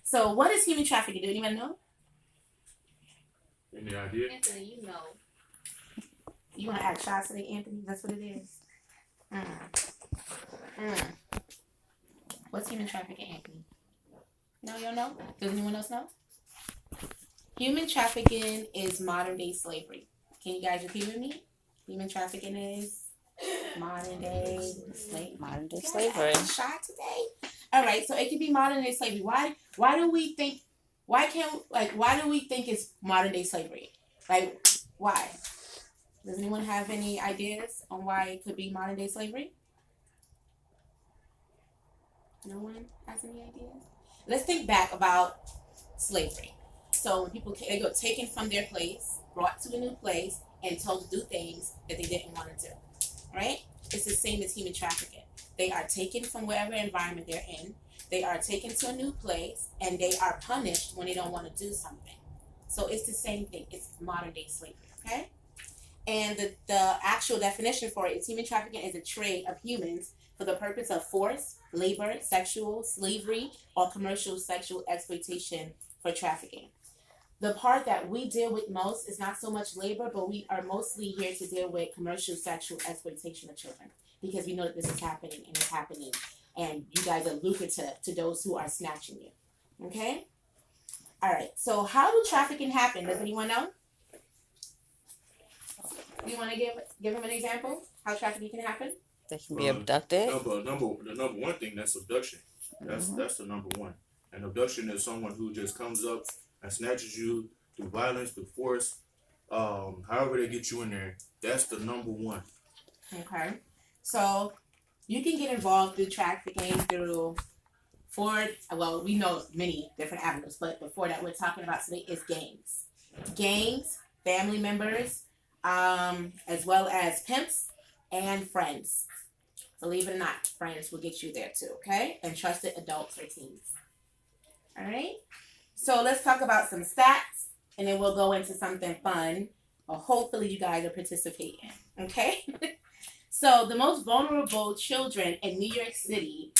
So what is human trafficking? Do anyone know? Any idea? Anthony, you know. You want to act shy today, Anthony? That's what it is. Mm. Mm. What's human trafficking, Anthony? No, you don't know? Does anyone else know? Human trafficking is modern day slavery. Can you guys repeat with me? Human trafficking is modern day slavery. Modern day slavery. Shy today. All right, so it could be modern day slavery. Why do we think? Why do we think it's modern day slavery? Like, why? Does anyone have any ideas on why it could be modern day slavery? No one has any ideas? Let's think back about slavery. So when people they go taken from their place, brought to a new place, and told to do things that they didn't want to do. Right? It's the same as human trafficking. They are taken from wherever environment they're in. They are taken to a new place, and they are punished when they don't want to do something. So it's the same thing. It's modern day slavery. Okay? And the actual definition for it is human trafficking is a trade of humans for the purpose of force, labor, sexual slavery, or commercial sexual exploitation for trafficking. The part that we deal with most is not so much labor, but we are mostly here to deal with commercial sexual exploitation of children because we know that this is happening and it's happening, and you guys are lucrative to those who are snatching you. Okay? All right. So how do trafficking happen? Does anyone know? Do you want to give them an example how trafficking can happen? They can be abducted. The number one thing, that's abduction. That's the number one. And abduction is someone who just comes up and snatches you through violence, through force, however they get you in there. That's the number one. Okay. So you can get involved through trafficking through we know many different avenues, but before that we're talking about today is gangs. Gangs, family members, as well as pimps and friends. Believe it or not, friends will get you there too, okay? And trusted adults or teens. All right? So let's talk about some stats, and then we'll go into something fun, or hopefully you guys will participate in, okay? So the most vulnerable children in New York City,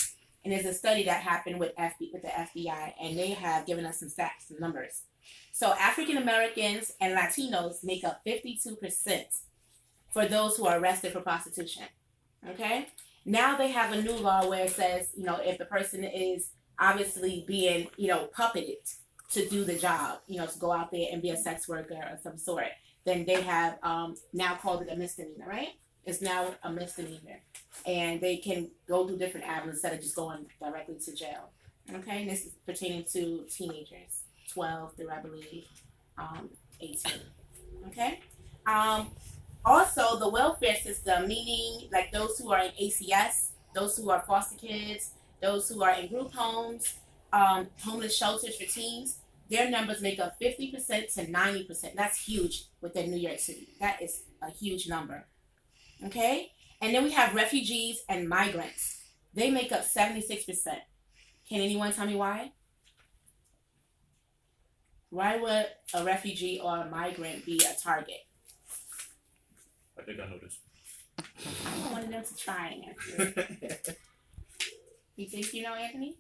and there's a study that happened with the FBI, and they have given us some stats, some numbers. So African Americans and Latinos make up 52% for those who are arrested for prostitution. Okay? Now they have a new law where it says, if the person is obviously being, puppeted to do the job, to go out there and be a sex worker of some sort, then they have now called it a misdemeanor, right? It's now a misdemeanor. And they can go through different avenues instead of just going directly to jail. Okay? And this is pertaining to teenagers, 12 through, I believe, 18. Okay? Also, the welfare system, meaning like those who are in ACS, those who are foster kids, those who are in group homes, homeless shelters for teens, their numbers make up 50% to 90%. That's huge within New York City. That is a huge number. Okay? And then we have refugees and migrants. They make up 76%. Can anyone tell me why? Why would a refugee or a migrant be a target? I think I know this. I wanted them to try and answer. You think you know, Anthony?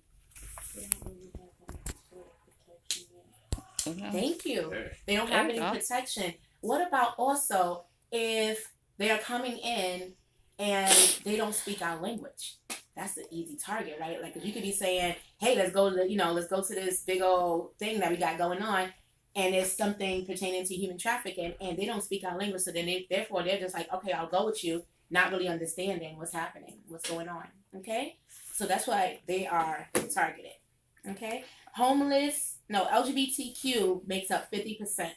Thank you. They don't have any protection. What about also if they are coming in and they don't speak our language? That's an easy target, right? Like if you could be saying, "Hey, let's go to this big old thing that we got going on," and it's something pertaining to human trafficking, and they don't speak our language, so then therefore they're just like, "Okay, I'll go with you," not really understanding what's happening, what's going on. Okay, so that's why they are targeted. Okay, LGBTQ makes up 50%,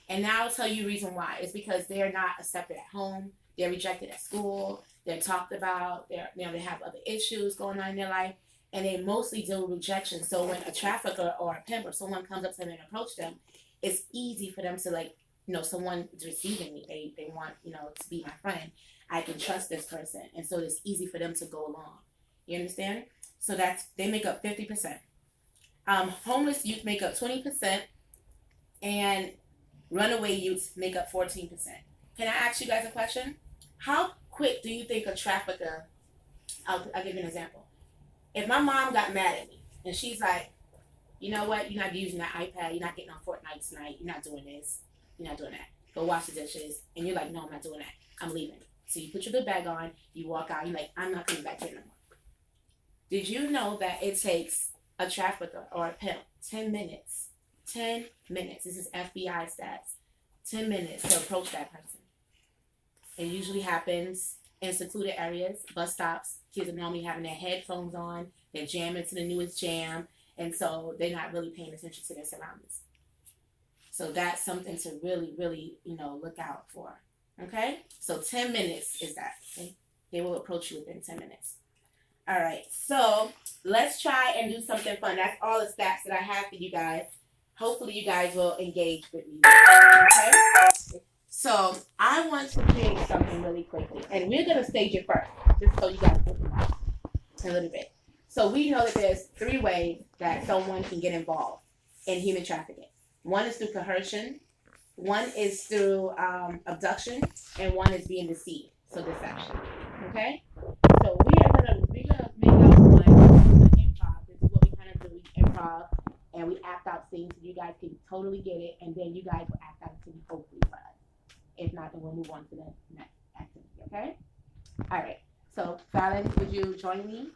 and now I'll tell you the reason why. It's because they are not accepted at home. They're rejected at school. They're talked about. They have other issues going on in their life, and they mostly deal with rejection. So when a trafficker or a pimp or someone comes up to them and approach them, it's easy for them to someone is receiving me. They want to be my friend. I can trust this person, and so it's easy for them to go along. You understand? So they make up 50%. Homeless youth make up 20%, and runaway youth make up 14%. Can I ask you guys a question? How quick do you think a trafficker, I'll give you an example. If my mom got mad at me and she's like, you know what? You're not using that iPad. You're not getting on Fortnite tonight. You're not doing this. You're not doing that. Go wash the dishes. And you're like, no, I'm not doing that. I'm leaving. So you put your good bag on. You walk out. You're like, I'm not coming back here no more. Did you know that it takes a trafficker or a pimp 10 minutes? 10 minutes. This is FBI stats. 10 minutes to approach that person. It usually happens in secluded areas, bus stops. Kids are normally having their headphones on. They're jamming to the newest jam. And so they're not really paying attention to their surroundings. So that's something to really, really, look out for. Okay? So 10 minutes is that. Okay? They will approach you within 10 minutes. All right. So let's try and do something fun. That's all the stats that I have for you guys. Hopefully you guys will engage with me. Okay? So I want to create something really quickly. And we're going to stage it first. Just so you guys can know a little bit. So we know that there's 3 ways that someone can get involved in human trafficking. One is through coercion, one is through abduction, and one is being deceived, so deception. Okay? So we're gonna make out one improv. This is what we kind of do. We improv and we act out scenes so you guys can totally get it, and then you guys will act out a scene hopefully for us. If not, then we'll move on to the next activity. Okay? All right. So Fallon, would you join me?